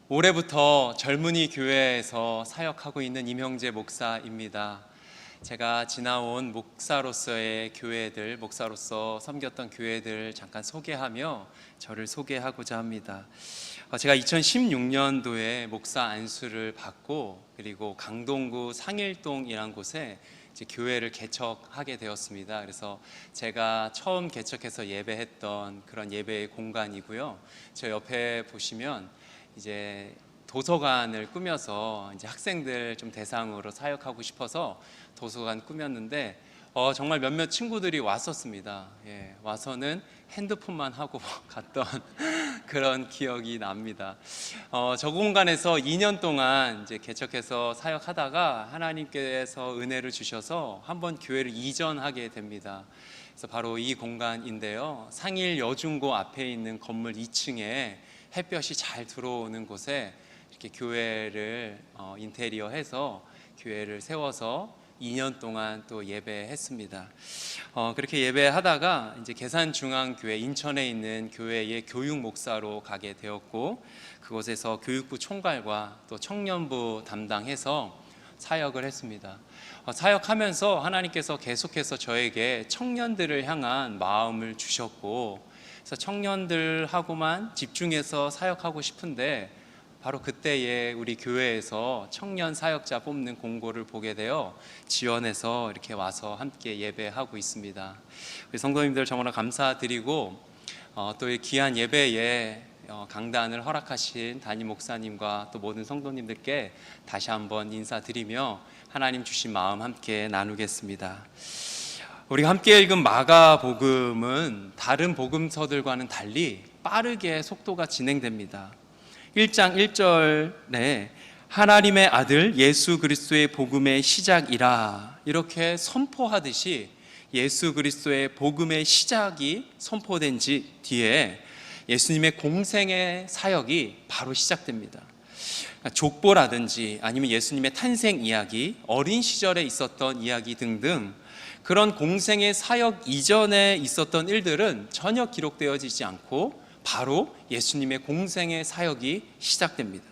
올해부터 젊은이 교회에서 사역하고 있는 임형재 목사입니다. 제가 지나온 목사로서의 교회들, 목사로서 섬겼던 교회들 잠깐 소개하며 저를 소개하고자 합니다. 제가 2016년도에 목사 안수를 받고 그리고 강동구 상일동이라는 곳에 이제 교회를 개척하게 되었습니다. 그래서 제가 처음 개척해서 예배했던 그런 예배의 공간이고요. 저 옆에 보시면 이제 도서관을 꾸며서 이제 학생들 좀 대상으로 사역하고 싶어서 도서관 꾸몄는데 정말 몇몇 친구들이 왔었습니다. 와서는 핸드폰만 하고 갔던 그런 기억이 납니다. 저 공간에서 2년 동안 이제 개척해서 사역하다가 하나님께서 은혜를 주셔서 한번 교회를 이전하게 됩니다. 그래서 바로 이 공간인데요. 상일 여중고 앞에 있는 건물 2층에 햇볕이 잘 들어오는 곳에 이렇게 교회를 인테리어해서 교회를 세워서 2년 동안 또 예배했습니다. 그렇게 예배하다가 이제 계산중앙교회 인천에 있는 교회의 교육 목사로 가게 되었고 그곳에서 교육부 총괄과 또 청년부 담당해서 사역을 했습니다. 사역하면서 하나님께서 계속해서 저에게 청년들을 향한 마음을 주셨고 그래서 청년들하고만 집중해서 사역하고 싶은데 바로 그때에 우리 교회에서 청년 사역자 뽑는 공고를 보게 되어 지원해서 이렇게 와서 함께 예배하고 있습니다. 우리 성도님들 정말 감사드리고 또 이 귀한 예배에 강단을 허락하신 담임 목사님과 또 모든 성도님들께 다시 한번 인사드리며 하나님 주신 마음 함께 나누겠습니다. 우리가 함께 읽은 마가복음은 다른 복음서들과는 달리 빠르게 속도가 진행됩니다. 1장 1절에 하나님의 아들 예수 그리스도의 복음의 시작이라 이렇게 선포하듯이 예수 그리스도의 복음의 시작이 선포된 뒤에 예수님의 공생의 사역이 바로 시작됩니다. 족보라든지 아니면 예수님의 탄생 이야기, 어린 시절에 있었던 이야기 등등 그런 공생의 사역 이전에 있었던 일들은 전혀 기록되어지지 않고 바로 예수님의 공생의 사역이 시작됩니다.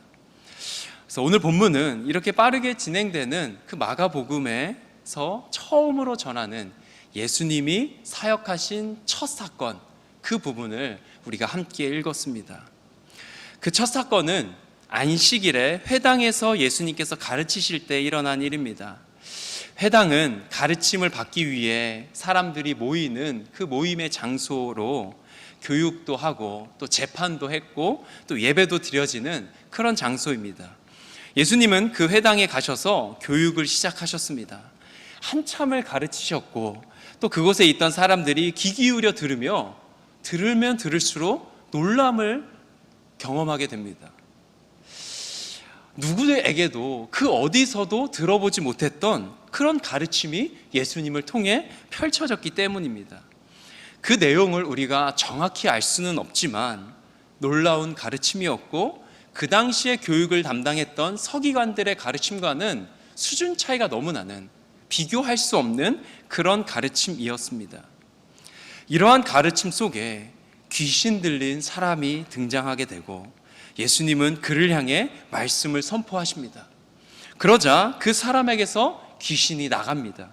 그래서 오늘 본문은 이렇게 빠르게 진행되는 그 마가복음에서 처음으로 전하는 예수님이 사역하신 첫 사건, 그 부분을 우리가 함께 읽었습니다. 그 첫 사건은 안식일에 회당에서 예수님께서 가르치실 때 일어난 일입니다. 회당은 가르침을 받기 위해 사람들이 모이는 그 모임의 장소로 교육도 하고 또 재판도 했고 또 예배도 드려지는 그런 장소입니다. 예수님은 그 회당에 가셔서 교육을 시작하셨습니다. 한참을 가르치셨고 또 그곳에 있던 사람들이 귀 기울여 들으면 들을수록 놀람을 경험하게 됩니다. 누구에게도 그 어디서도 들어보지 못했던 그런 가르침이 예수님을 통해 펼쳐졌기 때문입니다. 그 내용을 우리가 정확히 알 수는 없지만 놀라운 가르침이었고 그 당시에 교육을 담당했던 서기관들의 가르침과는 수준 차이가 너무 나는 비교할 수 없는 그런 가르침이었습니다. 이러한 가르침 속에 귀신 들린 사람이 등장하게 되고 예수님은 그를 향해 말씀을 선포하십니다. 그러자 그 사람에게서 귀신이 나갑니다.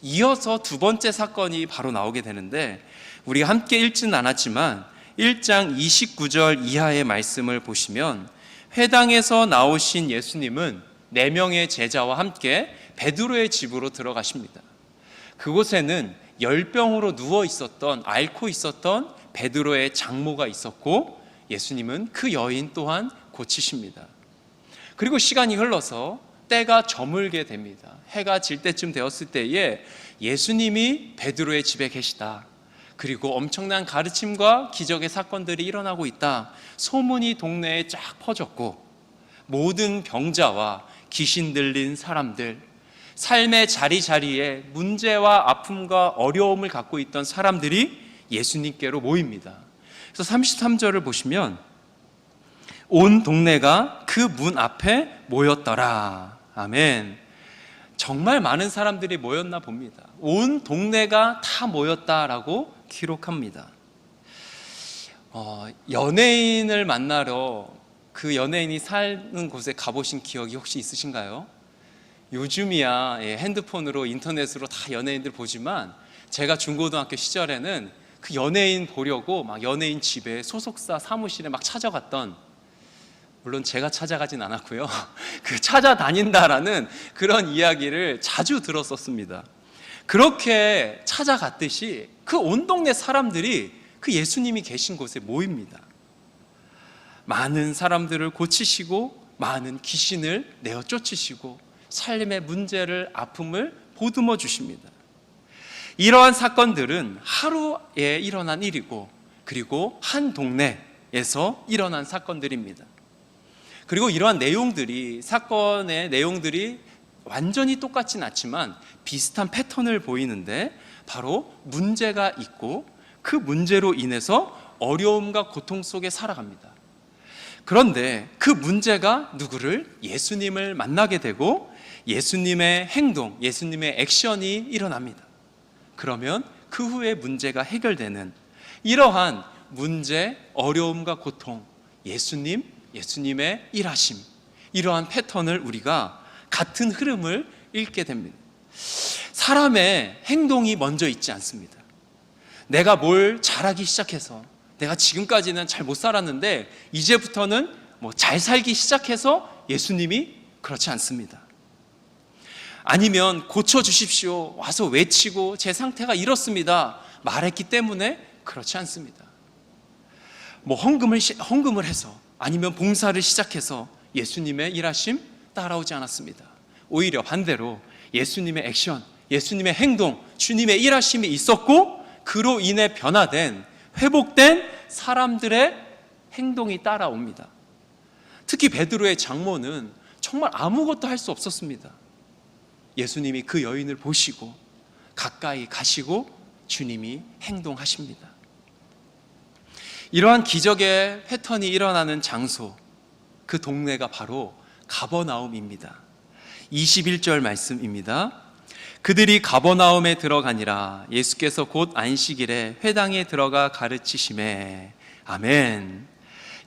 이어서 두 번째 사건이 바로 나오게 되는데 우리가 함께 읽지는 않았지만 1장 29절 이하의 말씀을 보시면 회당에서 나오신 예수님은 4명의 제자와 함께 베드로의 집으로 들어가십니다. 그곳에는 열병으로 누워 있었던, 앓고 있었던 베드로의 장모가 있었고 예수님은 그 여인 또한 고치십니다. 그리고 시간이 흘러서 때가 저물게 됩니다. 해가 질 때쯤 되었을 때에 예수님이 베드로의 집에 계시다. 그리고 엄청난 가르침과 기적의 사건들이 일어나고 있다. 소문이 동네에 쫙 퍼졌고 모든 병자와 귀신 들린 사람들, 삶의 자리자리에 문제와 아픔과 어려움을 갖고 있던 사람들이 예수님께로 모입니다. 그래서 33절을 보시면 온 동네가 그 문 앞에 모였더라. 아멘. 정말 많은 사람들이 모였나 봅니다. 온 동네가 다 모였다라고 기록합니다. 연예인을 만나러 그 연예인이 사는 곳에 가보신 기억이 혹시 있으신가요? 요즘이야 핸드폰으로 인터넷으로 다 연예인들 보지만 제가 중고등학교 시절에는 그 연예인 보려고 막 연예인 집에 소속사 사무실에 막 찾아갔던, 물론 제가 찾아가진 않았고요. 그 찾아다닌다라는 그런 이야기를 자주 들었었습니다. 그렇게 찾아갔듯이 그 온 동네 사람들이 그 예수님이 계신 곳에 모입니다. 많은 사람들을 고치시고 많은 귀신을 내어 쫓으시고 삶의 문제를, 아픔을 보듬어 주십니다. 이러한 사건들은 하루에 일어난 일이고, 그리고 한 동네에서 일어난 사건들입니다. 그리고 이러한 내용들이, 사건의 내용들이 완전히 똑같진 않지만 비슷한 패턴을 보이는데, 바로 문제가 있고 그 문제로 인해서 어려움과 고통 속에 살아갑니다. 그런데 그 문제가 누구를? 예수님을 만나게 되고 예수님의 행동, 예수님의 액션이 일어납니다. 그러면 그 후에 문제가 해결되는 이러한 문제, 어려움과 고통, 예수님의 일하심, 이러한 패턴을 우리가 같은 흐름을 읽게 됩니다. 사람의 행동이 먼저 있지 않습니다. 내가 뭘 잘하기 시작해서, 내가 지금까지는 잘 못 살았는데 이제부터는 잘 살기 시작해서 예수님이 그렇지 않습니다. 아니면 고쳐주십시오 와서 외치고 제 상태가 이렇습니다 말했기 때문에 그렇지 않습니다. 헌금을 해서, 아니면 봉사를 시작해서 예수님의 일하심 따라오지 않았습니다. 오히려 반대로 예수님의 액션, 예수님의 행동, 주님의 일하심이 있었고, 그로 인해 변화된, 회복된 사람들의 행동이 따라옵니다. 특히 베드로의 장모는 정말 아무것도 할 수 없었습니다. 예수님이 그 여인을 보시고 가까이 가시고 주님이 행동하십니다. 이러한 기적의 패턴이 일어나는 장소, 그 동네가 바로 가버나움입니다. 21절 말씀입니다. 그들이 가버나움에 들어가니라. 예수께서 곧 안식일에 회당에 들어가 가르치시매. 아멘.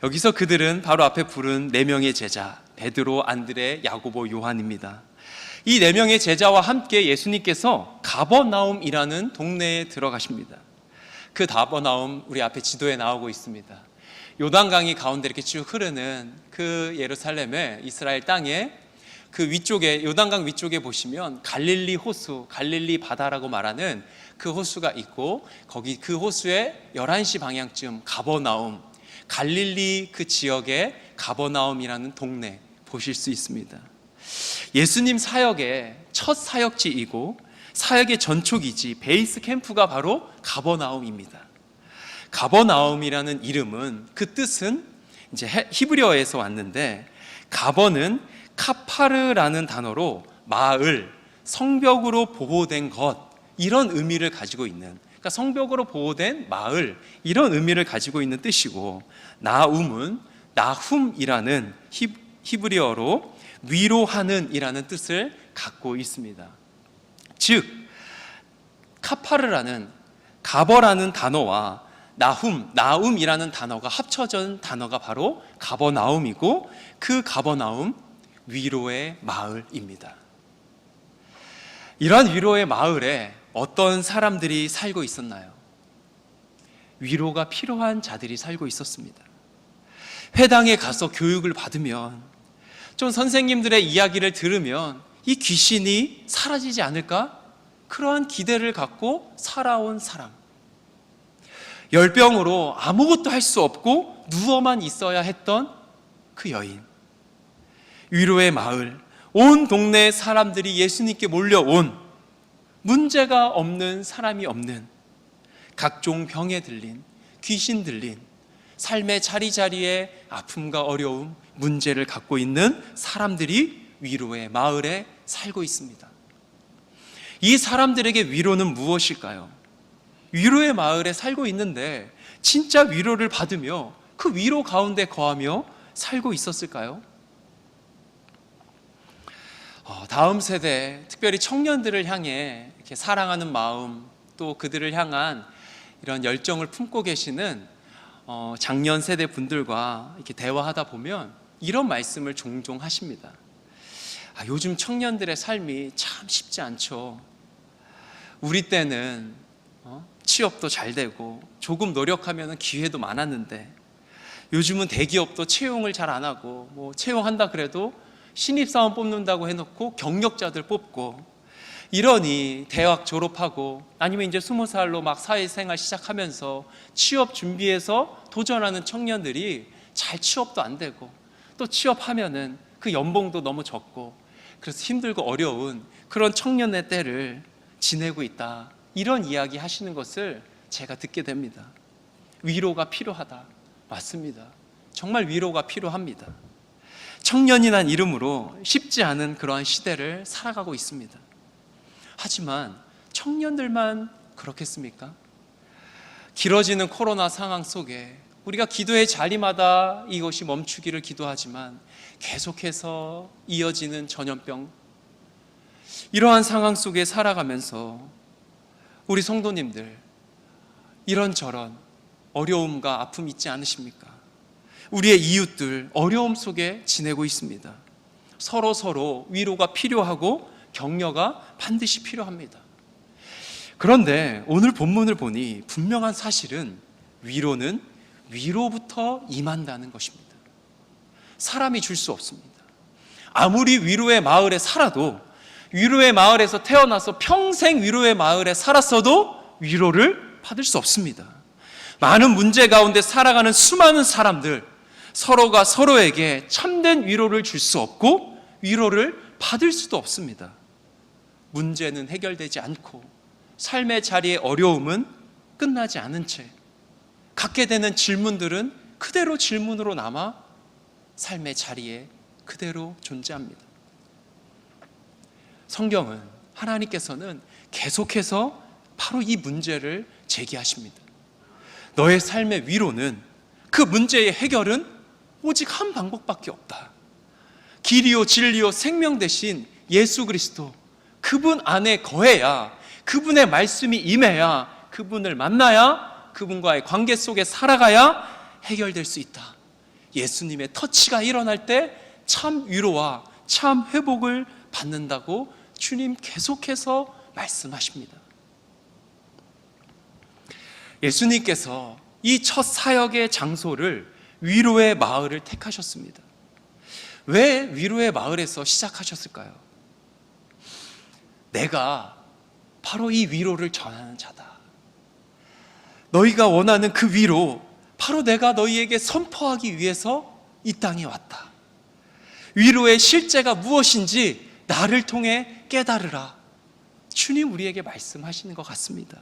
여기서 그들은 바로 앞에 부른 4명의 제자, 베드로, 안드레, 야고보, 요한입니다. 이 4명의 제자와 함께 예수님께서 가버나움이라는 동네에 들어가십니다. 그 가버나움, 우리 앞에 지도에 나오고 있습니다. 요단강이 가운데 이렇게 쭉 흐르는 그 예루살렘의 이스라엘 땅에 그 위쪽에, 요단강 위쪽에 보시면 갈릴리 호수, 갈릴리 바다라고 말하는 그 호수가 있고, 거기 그 호수의 11시 방향쯤 가버나움, 갈릴리 그 지역의 가버나움이라는 동네 보실 수 있습니다. 예수님 사역의 첫 사역지이고 사역의 전초기지, 베이스 캠프가 바로 가버나움입니다. 가버나움이라는 이름은, 그 뜻은 이제 히브리어에서 왔는데, 가버는 카파르라는 단어로 마을, 성벽으로 보호된 것, 이런 의미를 가지고 있는, 그러니까 성벽으로 보호된 마을, 이런 의미를 가지고 있는 뜻이고, 나움은 나훔이라는 히브리어로 위로하는 이라는 뜻을 갖고 있습니다. 즉 카파르라는, 가버라는 단어와 나움이라는 단어가 합쳐진 단어가 바로 가버나움이고, 그 가버나움, 위로의 마을입니다. 이러한 위로의 마을에 어떤 사람들이 살고 있었나요? 위로가 필요한 자들이 살고 있었습니다. 회당에 가서 교육을 받으면, 좀 선생님들의 이야기를 들으면 이 귀신이 사라지지 않을까? 그러한 기대를 갖고 살아온 사람. 열병으로 아무것도 할 수 없고 누워만 있어야 했던 그 여인. 위로의 마을, 온 동네 사람들이 예수님께 몰려온, 문제가 없는 사람이 없는, 각종 병에 들린, 귀신 들린, 삶의 자리자리에 아픔과 어려움, 문제를 갖고 있는 사람들이 위로의 마을에 살고 있습니다. 이 사람들에게 위로는 무엇일까요? 위로의 마을에 살고 있는데 진짜 위로를 받으며 그 위로 가운데 거하며 살고 있었을까요? 다음 세대, 특별히 청년들을 향해 이렇게 사랑하는 마음, 또 그들을 향한 이런 열정을 품고 계시는 장년 세대 분들과 이렇게 대화하다 보면 이런 말씀을 종종 하십니다. 요즘 청년들의 삶이 참 쉽지 않죠. 우리 때는 취업도 잘 되고 조금 노력하면 기회도 많았는데 요즘은 대기업도 채용을 잘 안 하고 채용한다 그래도 신입사원 뽑는다고 해놓고 경력자들 뽑고, 이러니 대학 졸업하고 아니면 이제 20살로 막 사회생활 시작하면서 취업 준비해서 도전하는 청년들이 잘 취업도 안 되고, 또 취업하면은 그 연봉도 너무 적고, 그래서 힘들고 어려운 그런 청년의 때를 지내고 있다, 이런 이야기 하시는 것을 제가 듣게 됩니다. 위로가 필요하다. 맞습니다. 정말 위로가 필요합니다. 청년이란 이름으로 쉽지 않은 그러한 시대를 살아가고 있습니다. 하지만 청년들만 그렇겠습니까? 길어지는 코로나 상황 속에 우리가 기도의 자리마다 이것이 멈추기를 기도하지만 계속해서 이어지는 전염병, 이러한 상황 속에 살아가면서 우리 성도님들 이런저런 어려움과 아픔 있지 않으십니까? 우리의 이웃들 어려움 속에 지내고 있습니다. 서로 위로가 필요하고 격려가 반드시 필요합니다. 그런데 오늘 본문을 보니 분명한 사실은 위로는 위로부터 임한다는 것입니다. 사람이 줄 수 없습니다. 아무리 위로의 마을에 살아도, 위로의 마을에서 태어나서 평생 위로의 마을에 살았어도 위로를 받을 수 없습니다. 많은 문제 가운데 살아가는 수많은 사람들, 서로가 서로에게 참된 위로를 줄 수 없고 위로를 받을 수도 없습니다. 문제는 해결되지 않고 삶의 자리의 어려움은 끝나지 않은 채 갖게 되는 질문들은 그대로 질문으로 남아 삶의 자리에 그대로 존재합니다. 성경은, 하나님께서는 계속해서 바로 이 문제를 제기하십니다. 너의 삶의 위로는, 그 문제의 해결은 오직 한 방법밖에 없다. 길이요 진리요 생명 되신 예수 그리스도, 그분 안에 거해야, 그분의 말씀이 임해야, 그분을 만나야, 그분과의 관계 속에 살아가야 해결될 수 있다. 예수님의 터치가 일어날 때 참 위로와 참 회복을 받는다고 주님 계속해서 말씀하십니다. 예수님께서 이 첫 사역의 장소를 위로의 마을을 택하셨습니다. 왜 위로의 마을에서 시작하셨을까요? 내가 바로 이 위로를 전하는 자다. 너희가 원하는 그 위로, 바로 내가 너희에게 선포하기 위해서 이 땅에 왔다. 위로의 실제가 무엇인지 나를 통해 깨달으라. 주님 우리에게 말씀하시는 것 같습니다.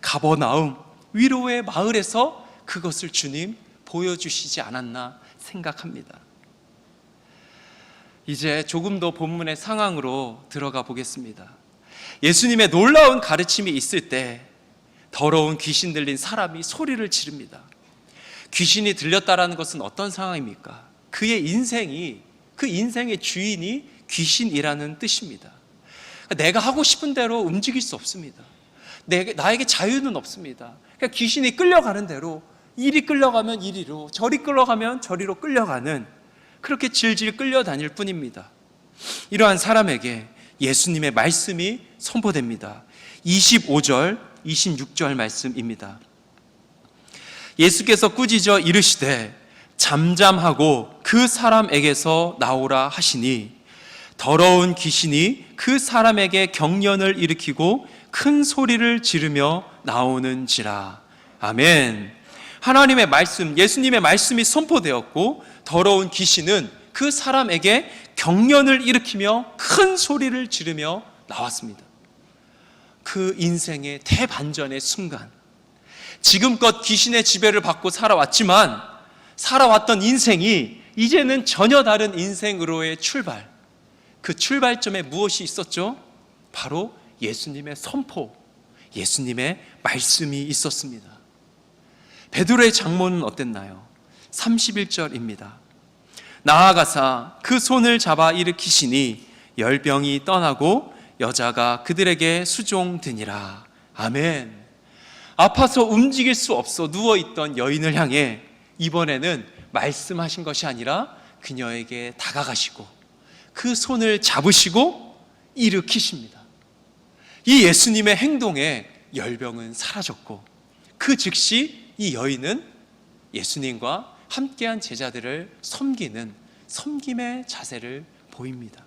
가버나움, 위로의 마을에서 그것을 주님 보여주시지 않았나 생각합니다. 이제 조금 더 본문의 상황으로 들어가 보겠습니다. 예수님의 놀라운 가르침이 있을 때 더러운 귀신 들린 사람이 소리를 지릅니다. 귀신이 들렸다라는 것은 어떤 상황입니까? 그의 인생이, 그 인생의 주인이 귀신이라는 뜻입니다. 내가 하고 싶은 대로 움직일 수 없습니다. 나에게 자유는 없습니다. 그러니까 귀신이 끌려가는 대로, 이리 끌려가면 이리로, 저리 끌려가면 저리로 끌려가는, 그렇게 질질 끌려다닐 뿐입니다. 이러한 사람에게 예수님의 말씀이 선포됩니다. 25절, 26절 말씀입니다. 예수께서 꾸짖어 이르시되 잠잠하고 그 사람에게서 나오라 하시니 더러운 귀신이 그 사람에게 경련을 일으키고 큰 소리를 지르며 나오는지라. 아멘. 하나님의 말씀, 예수님의 말씀이 선포되었고 더러운 귀신은 그 사람에게 경련을 일으키며 큰 소리를 지르며 나왔습니다. 그 인생의 대반전의 순간, 지금껏 귀신의 지배를 받고 살아왔던 인생이 이제는 전혀 다른 인생으로의 출발, 그 출발점에 무엇이 있었죠? 바로 예수님의 선포, 예수님의 말씀이 있었습니다. 베드로의 장모는 어땠나요? 31절입니다. 나아가사 그 손을 잡아 일으키시니 열병이 떠나고 여자가 그들에게 수종드니라. 아멘. 아파서 움직일 수 없어 누워있던 여인을 향해 이번에는 말씀하신 것이 아니라 그녀에게 다가가시고 그 손을 잡으시고 일으키십니다. 이 예수님의 행동에 열병은 사라졌고 그 즉시 이 여인은 예수님과 함께한 제자들을 섬기는 섬김의 자세를 보입니다.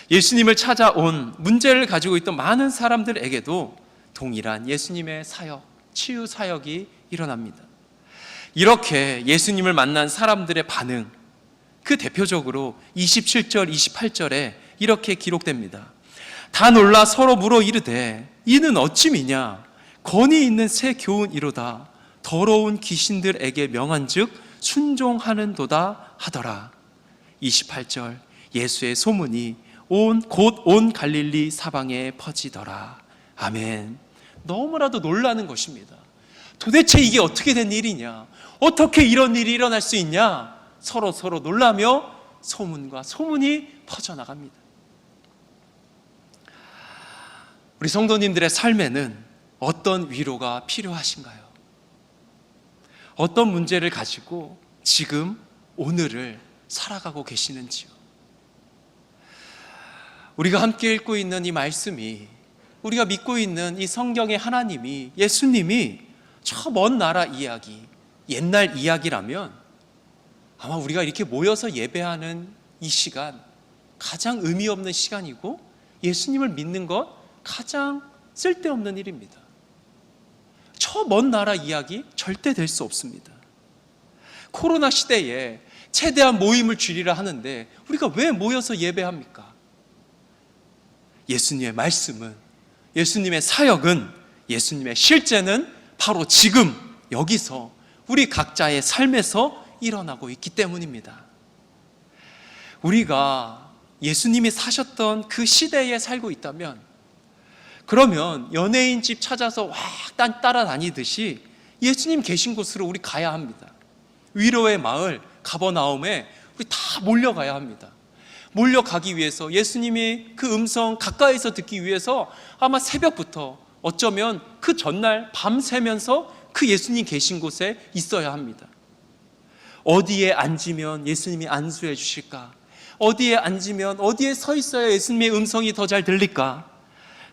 예수님을 찾아온 문제를 가지고 있던 많은 사람들에게도 동일한 예수님의 사역, 치유 사역이 일어납니다. 이렇게 예수님을 만난 사람들의 반응, 그 대표적으로 27절, 28절에 이렇게 기록됩니다. 다 놀라 서로 물어 이르되 이는 어찌미냐 권위 있는 새 교훈이로다 더러운 귀신들에게 명한즉 순종하는도다 하더라. 28절 예수의 소문이 곧 온 갈릴리 사방에 퍼지더라. 아멘. 너무나도 놀라는 것입니다. 도대체 이게 어떻게 된 일이냐? 어떻게 이런 일이 일어날 수 있냐? 서로 놀라며 소문과 소문이 퍼져나갑니다. 우리 성도님들의 삶에는 어떤 위로가 필요하신가요? 어떤 문제를 가지고 지금 오늘을 살아가고 계시는지요? 우리가 함께 읽고 있는 이 말씀이, 우리가 믿고 있는 이 성경의 하나님이, 예수님이 저 먼 나라 이야기, 옛날 이야기라면 아마 우리가 이렇게 모여서 예배하는 이 시간 가장 의미 없는 시간이고 예수님을 믿는 것 가장 쓸데없는 일입니다. 저 먼 나라 이야기 절대 될 수 없습니다. 코로나 시대에 최대한 모임을 줄이라 하는데 우리가 왜 모여서 예배합니까? 예수님의 말씀은, 예수님의 사역은, 예수님의 실제는 바로 지금 여기서 우리 각자의 삶에서 일어나고 있기 때문입니다. 우리가 예수님이 사셨던 그 시대에 살고 있다면, 그러면 연예인 집 찾아서 와 따라다니듯이 예수님 계신 곳으로 우리 가야 합니다. 위로의 마을 가버나움에 우리 다 몰려가야 합니다. 몰려가기 위해서, 예수님이 그 음성 가까이서 듣기 위해서 아마 새벽부터, 어쩌면 그 전날 밤새면서 그 예수님 계신 곳에 있어야 합니다. 어디에 앉으면 예수님이 안수해 주실까? 어디에 앉으면, 어디에 서 있어야 예수님의 음성이 더 잘 들릴까?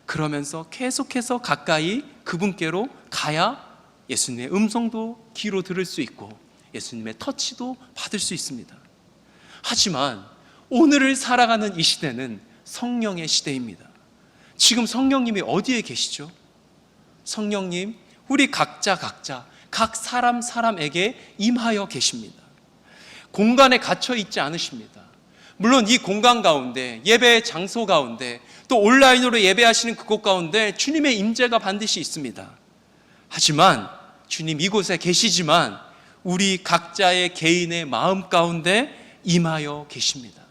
그러면서 계속해서 가까이 그분께로 가야 예수님의 음성도 귀로 들을 수 있고 예수님의 터치도 받을 수 있습니다. 하지만 오늘을 살아가는 이 시대는 성령의 시대입니다. 지금 성령님이 어디에 계시죠? 성령님, 우리 각자 각 사람에게 임하여 계십니다. 공간에 갇혀 있지 않으십니다. 물론 이 공간 가운데, 예배의 장소 가운데, 또 온라인으로 예배하시는 그곳 가운데 주님의 임재가 반드시 있습니다. 하지만 주님 이곳에 계시지만 우리 각자의 개인의 마음 가운데 임하여 계십니다.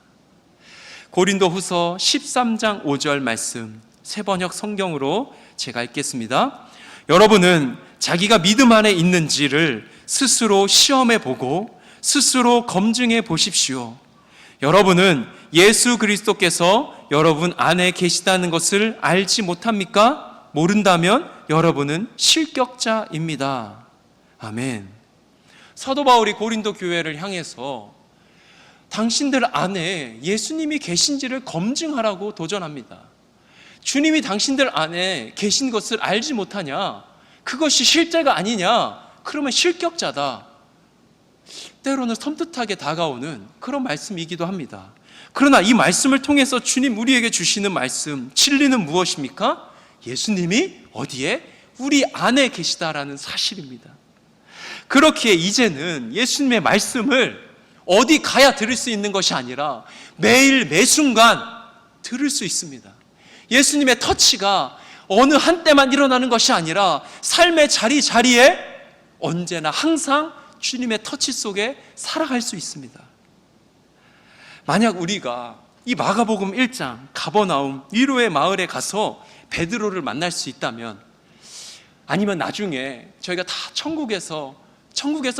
고린도후서 13장 5절 말씀, 새번역 성경으로 제가 읽겠습니다. 여러분은 자기가 믿음 안에 있는지를 스스로 시험해 보고 스스로 검증해 보십시오. 여러분은 예수 그리스도께서 여러분 안에 계시다는 것을 알지 못합니까? 모른다면 여러분은 실격자입니다. 아멘. 사도 바울이 고린도 교회를 향해서 당신들 안에 예수님이 계신지를 검증하라고 도전합니다. 주님이 당신들 안에 계신 것을 알지 못하냐? 그것이 실제가 아니냐? 그러면 실격자다. 때로는 섬뜩하게 다가오는 그런 말씀이기도 합니다. 그러나 이 말씀을 통해서 주님 우리에게 주시는 말씀, 진리는 무엇입니까? 예수님이 어디에? 우리 안에 계시다라는 사실입니다. 그렇기에 이제는 예수님의 말씀을 어디 가야 들을 수 있는 것이 아니라 매일 매순간 들을 수 있습니다. 예수님의 터치가 어느 한때만 일어나는 것이 아니라 삶의 자리자리에 언제나 항상 주님의 터치 속에 살아갈 수 있습니다. 만약 우리가 이 마가복음 1장 가버나움 위로의 마을에 가서 베드로를 만날 수 있다면, 아니면 나중에 저희가 다 천국에서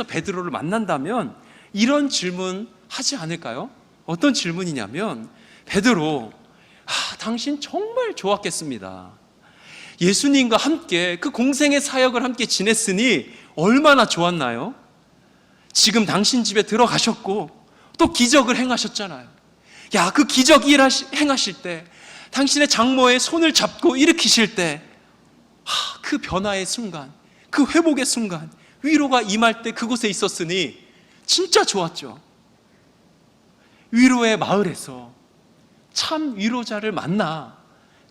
베드로를 만난다면 이런 질문 하지 않을까요? 어떤 질문이냐면, 베드로, 당신 정말 좋았겠습니다. 예수님과 함께 그 공생의 사역을 함께 지냈으니 얼마나 좋았나요? 지금 당신 집에 들어가셨고 또 기적을 행하셨잖아요. 야, 그 기적 행하실 때, 당신의 장모의 손을 잡고 일으키실 때, 그 변화의 순간, 그 회복의 순간, 위로가 임할 때 그곳에 있었으니 진짜 좋았죠. 위로의 마을에서 참 위로자를 만나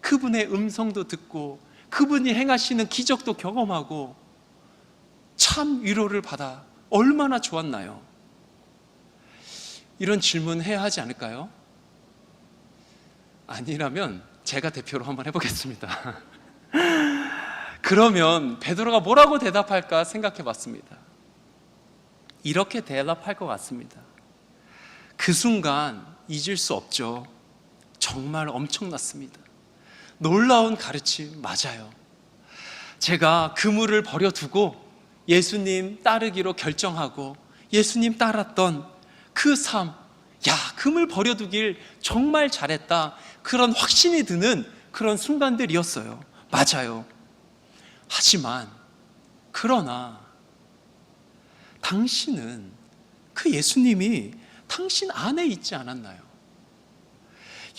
그분의 음성도 듣고 그분이 행하시는 기적도 경험하고 참 위로를 받아 얼마나 좋았나요? 이런 질문 해야 하지 않을까요? 아니라면 제가 대표로 한번 해보겠습니다. 그러면 베드로가 뭐라고 대답할까 생각해 봤습니다. 이렇게 대답할 것 같습니다. 그 순간 잊을 수 없죠. 정말 엄청났습니다. 놀라운 가르침 맞아요. 제가 그물을 버려두고 예수님 따르기로 결정하고 예수님 따랐던 그 삶, 야, 그물 버려두길 정말 잘했다, 그런 확신이 드는 그런 순간들이었어요. 맞아요. 하지만 그러나 당신은 그 예수님이 당신 안에 있지 않았나요?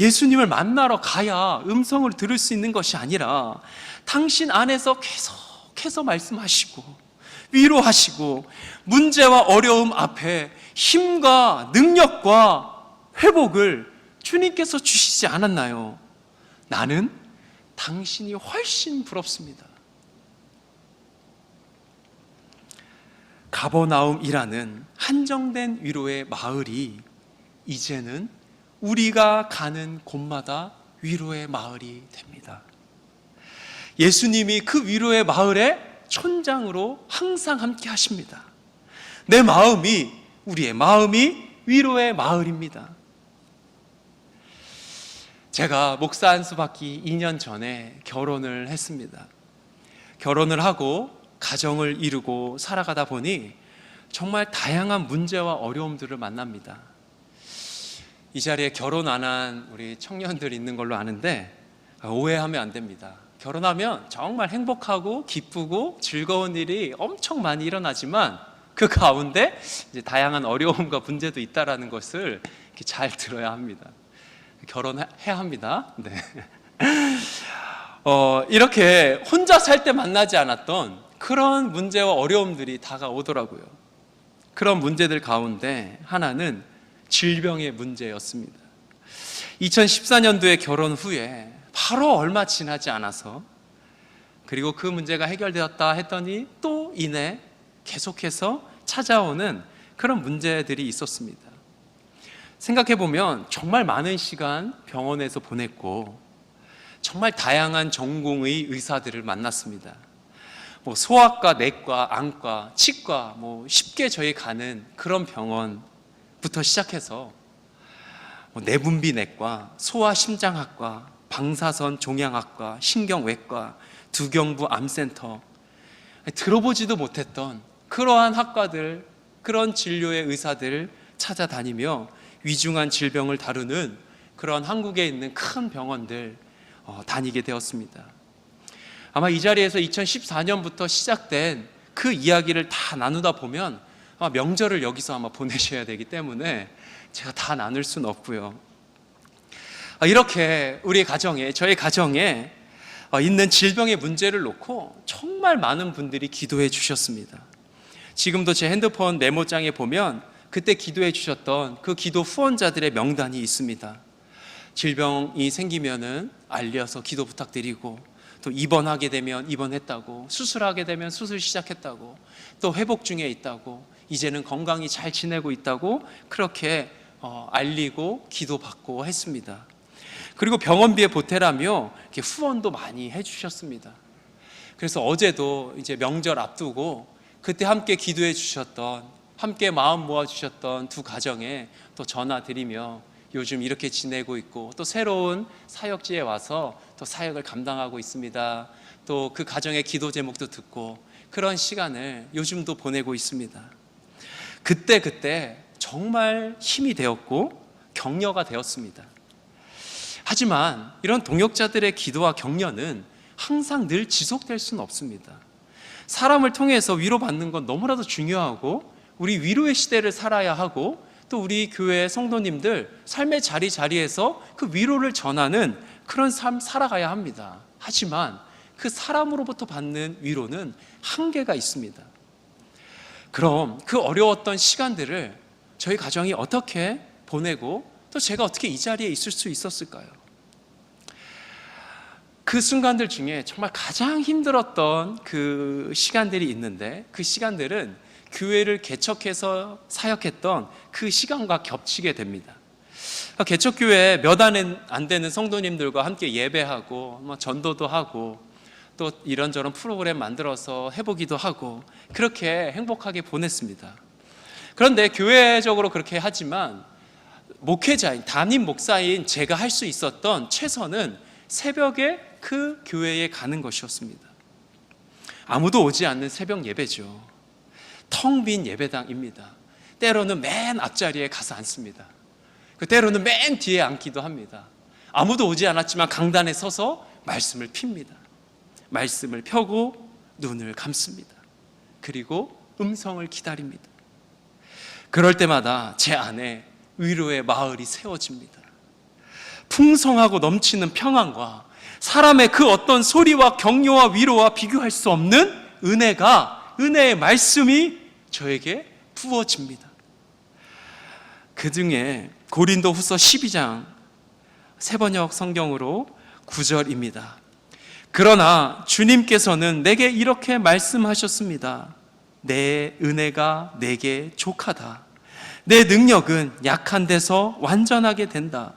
예수님을 만나러 가야 음성을 들을 수 있는 것이 아니라 당신 안에서 계속해서 말씀하시고 위로하시고 문제와 어려움 앞에 힘과 능력과 회복을 주님께서 주시지 않았나요? 나는 당신이 훨씬 부럽습니다. 가버나움이라는 한정된 위로의 마을이 이제는 우리가 가는 곳마다 위로의 마을이 됩니다. 예수님이 그 위로의 마을의 촌장으로 항상 함께 하십니다. 내 마음이, 우리의 마음이 위로의 마을입니다. 제가 목사 안수 받기 2년 전에 결혼을 했습니다. 결혼을 하고 가정을 이루고 살아가다 보니 정말 다양한 문제와 어려움들을 만납니다. 이 자리에 결혼 안 한 우리 청년들 있는 걸로 아는데 오해하면 안 됩니다. 결혼하면 정말 행복하고 기쁘고 즐거운 일이 엄청 많이 일어나지만 그 가운데 이제 다양한 어려움과 문제도 있다라는 것을 이렇게 잘 들어야 합니다. 결혼해야 합니다. 네. 이렇게 혼자 살 때 만나지 않았던 그런 문제와 어려움들이 다가오더라고요. 그런 문제들 가운데 하나는 질병의 문제였습니다. 2014년도에 결혼 후에 바로 얼마 지나지 않아서, 그리고 그 문제가 해결되었다 했더니 또 이내 계속해서 찾아오는 그런 문제들이 있었습니다. 생각해보면 정말 많은 시간 병원에서 보냈고 정말 다양한 전공의 의사들을 만났습니다. 소아과, 내과, 안과, 치과, 쉽게 저희 가는 그런 병원부터 시작해서 내분비내과, 소아심장학과, 방사선 종양학과, 신경외과, 두경부 암센터, 들어보지도 못했던 그러한 학과들, 그런 진료의 의사들 찾아다니며 위중한 질병을 다루는 그런 한국에 있는 큰 병원들 다니게 되었습니다. 아마 이 자리에서 2014년부터 시작된 그 이야기를 다 나누다 보면 아마 명절을 여기서 아마 보내셔야 되기 때문에 제가 다 나눌 수는 없고요. 이렇게 우리 가정에, 저희 가정에 있는 질병의 문제를 놓고 정말 많은 분들이 기도해 주셨습니다. 지금도 제 핸드폰 메모장에 보면 그때 기도해 주셨던 그 기도 후원자들의 명단이 있습니다. 질병이 생기면은 알려서 기도 부탁드리고, 또 입원하게 되면 입원했다고, 수술하게 되면 수술 시작했다고, 또 회복 중에 있다고, 이제는 건강히 잘 지내고 있다고 그렇게 알리고 기도받고 했습니다. 그리고 병원비에 보태라며 이렇게 후원도 많이 해주셨습니다. 그래서 어제도 이제 명절 앞두고 그때 함께 기도해 주셨던, 함께 마음 모아 주셨던 두 가정에 또 전화 드리며 요즘 이렇게 지내고 있고 또 새로운 사역지에 와서 또 사역을 감당하고 있습니다. 또 그 가정의 기도 제목도 듣고 그런 시간을 요즘도 보내고 있습니다. 그때 정말 힘이 되었고 격려가 되었습니다. 하지만 이런 동역자들의 기도와 격려는 항상 늘 지속될 수는 없습니다. 사람을 통해서 위로받는 건 너무나도 중요하고, 우리 위로의 시대를 살아야 하고, 또 우리 교회 성도님들 삶의 자리자리에서 그 위로를 전하는 그런 삶 살아가야 합니다. 하지만 그 사람으로부터 받는 위로는 한계가 있습니다. 그럼 그 어려웠던 시간들을 저희 가정이 어떻게 보내고, 또 제가 어떻게 이 자리에 있을 수 있었을까요? 그 순간들 중에 정말 가장 힘들었던 그 시간들이 있는데, 그 시간들은 교회를 개척해서 사역했던 그 시간과 겹치게 됩니다. 개척교회 몇 안 되는 성도님들과 함께 예배하고, 전도도 하고, 또 이런저런 프로그램 만들어서 해보기도 하고, 그렇게 행복하게 보냈습니다. 그런데 교회적으로 그렇게 하지만 목회자인, 담임 목사인 제가 할 수 있었던 최선은 새벽에 그 교회에 가는 것이었습니다. 아무도 오지 않는 새벽 예배죠. 텅 빈 예배당입니다. 때로는 맨 앞자리에 가서 앉습니다. 때로는 맨 뒤에 앉기도 합니다. 아무도 오지 않았지만 강단에 서서 말씀을 핍니다. 말씀을 펴고 눈을 감습니다. 그리고 음성을 기다립니다. 그럴 때마다 제 안에 위로의 마을이 세워집니다. 풍성하고 넘치는 평안과 사람의 그 어떤 소리와 격려와 위로와 비교할 수 없는 은혜의 말씀이 저에게 부어집니다. 그 중에 고린도후서 12장 새번역 성경으로 9절입니다. 그러나 주님께서는 내게 이렇게 말씀하셨습니다. 내 은혜가 내게 족하다. 내 능력은 약한 데서 완전하게 된다.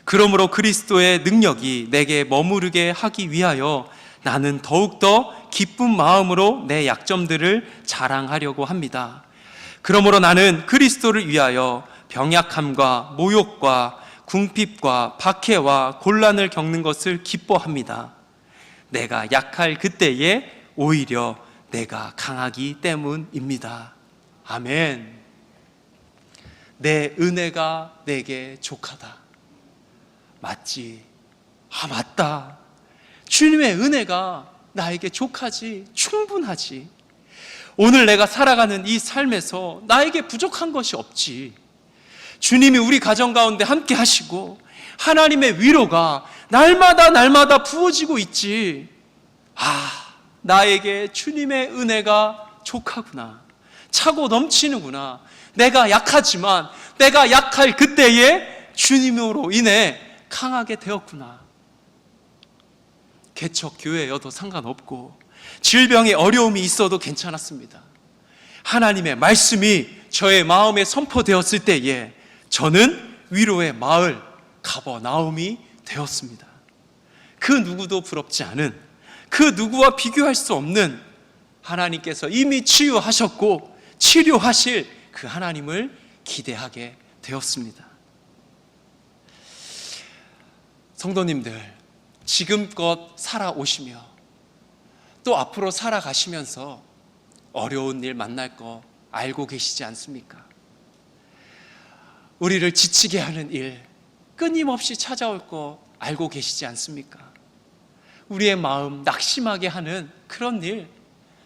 그러므로 그리스도의 능력이 내게 머무르게 하기 위하여 나는 더욱더 기쁜 마음으로 내 약점들을 자랑하려고 합니다. 그러므로 나는 그리스도를 위하여 병약함과 모욕과 궁핍과 박해와 곤란을 겪는 것을 기뻐합니다. 내가 약할 그때에 오히려 내가 강하기 때문입니다. 아멘. 내 은혜가 내게 족하다. 맞지? 맞다. 주님의 은혜가 나에게 족하지, 충분하지. 오늘 내가 살아가는 이 삶에서 나에게 부족한 것이 없지. 주님이 우리 가정 가운데 함께 하시고 하나님의 위로가 날마다 부어지고 있지. 나에게 주님의 은혜가 족하구나. 차고 넘치는구나. 내가 약하지만 내가 약할 그때에 주님으로 인해 강하게 되었구나. 개척 교회여도 상관없고 질병의 어려움이 있어도 괜찮았습니다. 하나님의 말씀이 저의 마음에 선포되었을 때에 저는 위로의 마을 가버나움이 되었습니다. 그 누구도 부럽지 않은, 그 누구와 비교할 수 없는 하나님께서 이미 치유하셨고 치료하실 그 하나님을 기대하게 되었습니다. 성도님들, 지금껏 살아오시며 또 앞으로 살아가시면서 어려운 일 만날 거 알고 계시지 않습니까? 우리를 지치게 하는 일, 끊임없이 찾아올 거 알고 계시지 않습니까? 우리의 마음 낙심하게 하는 그런 일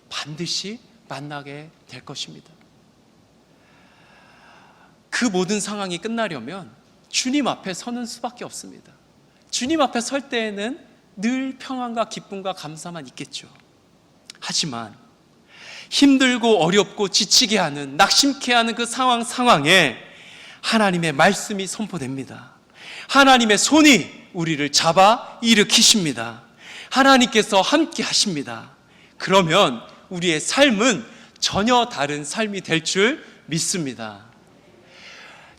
반드시 만나게 될 것입니다. 그 모든 상황이 끝나려면 주님 앞에 서는 수밖에 없습니다. 주님 앞에 설 때에는 늘 평안과 기쁨과 감사만 있겠죠. 하지만 힘들고 어렵고 지치게 하는, 낙심케 하는 그 상황에 하나님의 말씀이 선포됩니다. 하나님의 손이 우리를 잡아 일으키십니다. 하나님께서 함께 하십니다. 그러면 우리의 삶은 전혀 다른 삶이 될 줄 믿습니다.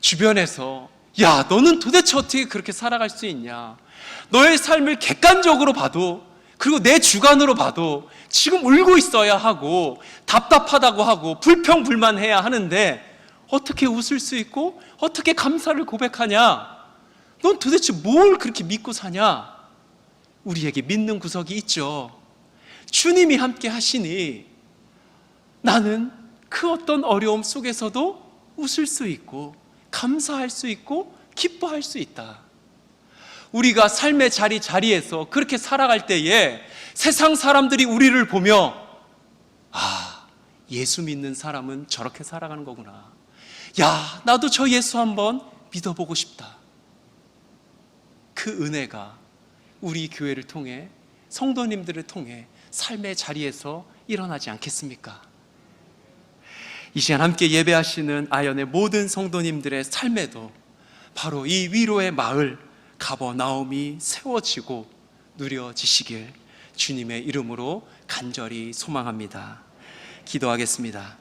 주변에서 야, 너는 도대체 어떻게 그렇게 살아갈 수 있냐? 너의 삶을 객관적으로 봐도, 그리고 내 주관으로 봐도 지금 울고 있어야 하고 답답하다고 하고 불평불만해야 하는데 어떻게 웃을 수 있고 어떻게 감사를 고백하냐? 넌 도대체 뭘 그렇게 믿고 사냐? 우리에게 믿는 구석이 있죠. 주님이 함께 하시니 나는 그 어떤 어려움 속에서도 웃을 수 있고 감사할 수 있고 기뻐할 수 있다. 우리가 삶의 자리에서 그렇게 살아갈 때에 세상 사람들이 우리를 보며 예수 믿는 사람은 저렇게 살아가는 거구나. 야, 나도 저 예수 한번 믿어보고 싶다. 그 은혜가 우리 교회를 통해, 성도님들을 통해 삶의 자리에서 일어나지 않겠습니까? 이 시간 함께 예배하시는 아연의 모든 성도님들의 삶에도 바로 이 위로의 마을 가버나움이 세워지고 누려지시길 주님의 이름으로 간절히 소망합니다. 기도하겠습니다.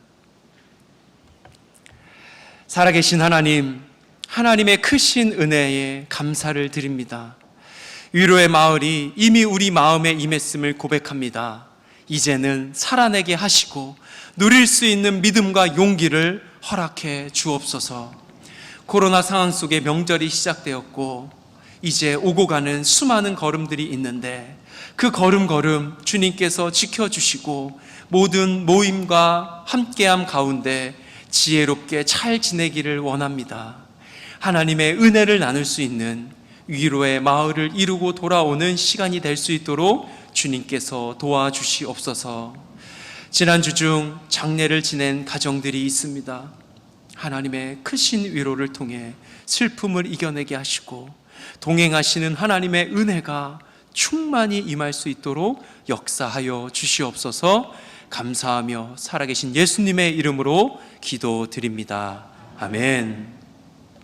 살아계신 하나님, 하나님의 크신 은혜에 감사를 드립니다. 위로의 마을이 이미 우리 마음에 임했음을 고백합니다. 이제는 살아내게 하시고 누릴 수 있는 믿음과 용기를 허락해 주옵소서. 코로나 상황 속에 명절이 시작되었고 이제 오고 가는 수많은 걸음들이 있는데 그 걸음걸음 주님께서 지켜주시고 모든 모임과 함께함 가운데 지혜롭게 잘 지내기를 원합니다. 하나님의 은혜를 나눌 수 있는 위로의 마을을 이루고 돌아오는 시간이 될 수 있도록 주님께서 도와주시옵소서. 지난주 중 장례를 지낸 가정들이 있습니다. 하나님의 크신 위로를 통해 슬픔을 이겨내게 하시고 동행하시는 하나님의 은혜가 충만히 임할 수 있도록 역사하여 주시옵소서. 감사하며 살아계신 예수님의 이름으로 기도드립니다. 아멘.